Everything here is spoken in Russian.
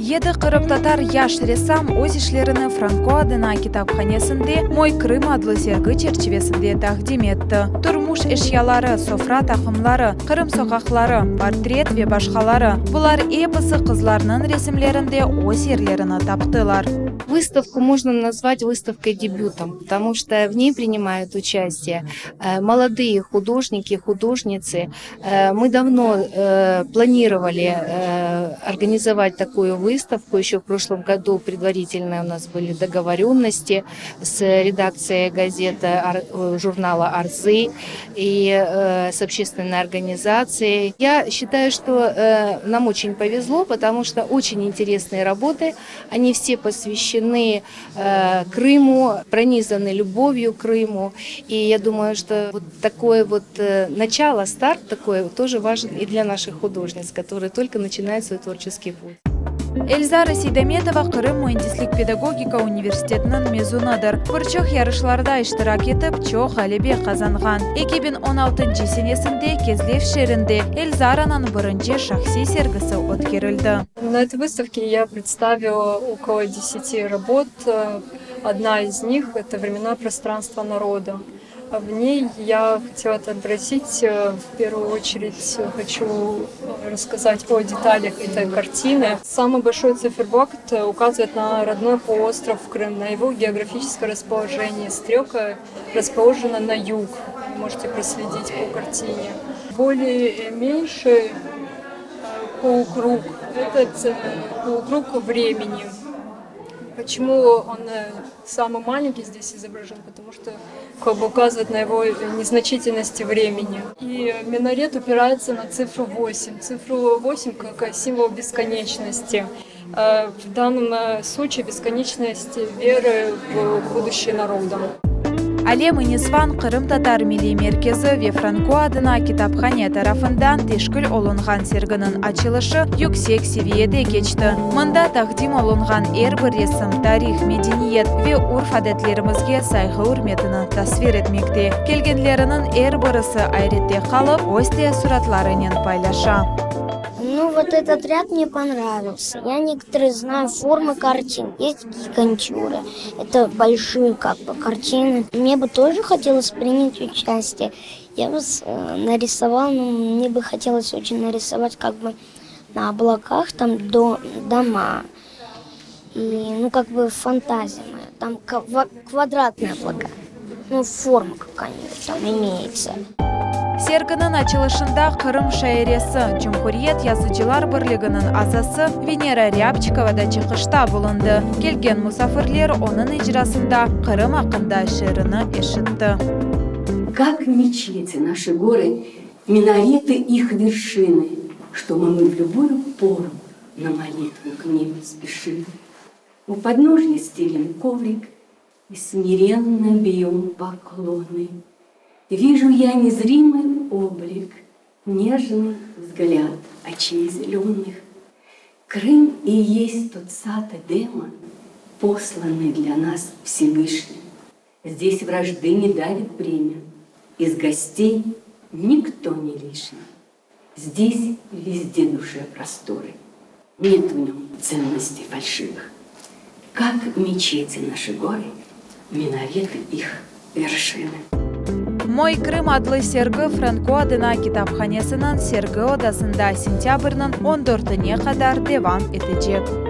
Еді қырым татар яш ресам өз ишлеріні Франко адына китапханесінде «Мой Крым» адлы сергі черчевесінде тақдим етті. Турмуш эшялары, софра тақымлары, Крым соқақлары, портрет ве башқалары. Бұлар эпосы қызларының ресімлерінде өз ерлеріні таптылар. Выставку можно назвать выставкой дебютом, потому что в ней принимают участие молодые художники, художницы. Мы давно планировали организовать такую выставку. Еще в прошлом году предварительно у нас были договоренности с редакцией газеты, журнала «Арзы» и с общественной организацией. Я считаю, что нам очень повезло, потому что очень интересные работы, они все посвящены Крыму, пронизаны любовью к Крыму. И я думаю, что вот такое вот начало, старт такой тоже важен и для наших художниц, которые только начинают свой творческий путь. Эльзара Сейдаметова Крым Муэндислик педагогика университетінің мезунадыр. Бірчоқ ярышларда иштирак етіп, чоқ әлебе қазанған. 2016 сенесінде Кезлев шерінде Эльзаранан бірінші шахси сергісі өткерілді. На этой выставке я представила около 10 работ. Одна из них – это «Временное пространство народа». В ней я хотела отобразить, в первую очередь, хочу рассказать о деталях этой картины. Самый большой циферблат указывает на родной полуостров Крым, на его географическое расположение. Стрелка расположена на юг, вы можете проследить по картине. Более меньший полукруг – это полукруг времени. Почему он самый маленький здесь изображен? Потому что как бы указывает на его незначительности времени. И минарет упирается на цифру 8. Цифру 8 как символ бесконечности. В данном случае бесконечность веры в будущее народа. Алем Инисван Крым татар милли меркезі ве Франко адына китапхане тарафындан тешкіл олынған сергінің açılışı yüksek seviyede geçti. Мында тақдим олынған әрбір ресім тарих, медениет ве урф әдеттерімізге сайғы үрметіні тасвир етмекте. Келгенлерінің әрбірісі айретте қалып, өсте сұратларымен пайлаша. Ну, вот этот ряд мне понравился. Я некоторые знаю формы картин. Есть гигантюры. Это большие как бы картины. Мне бы тоже хотелось принять участие. Я бы нарисовала, но мне бы хотелось очень нарисовать как бы на облаках там дома. И, ну, как бы фантазия моя. Там квадратные облака. Ну, форма какая-нибудь там имеется. Сергінің açılışында Крым шайыресі, Cumhuriyet Yazıcılar Birliği'nin azası Venera Ryabchikova da çıkışta bulundu. Келген musafirler onun icrasında Крым hakkında şiirini eşitti. Как мечети наши горы, минареты их вершины, что мы в любую пору на молитву к ним спешим. У подножья стелим коврик и смиренно бьем поклоны. Вижу я незримый облик, нежный взгляд очей зеленых. Крым и есть тот сад Эдема, посланный для нас Всевышним. Здесь вражды не давит бремя, из гостей никто не лишний. Здесь везде душе просторы, нет в нем ценностей фальшивых. Как мечети наши горы, минареты их вершины. «Мой Крым» адлы сергі Франко адына китапханесінің сергі одасында сентябрьнің 14-не қадар девам етecek.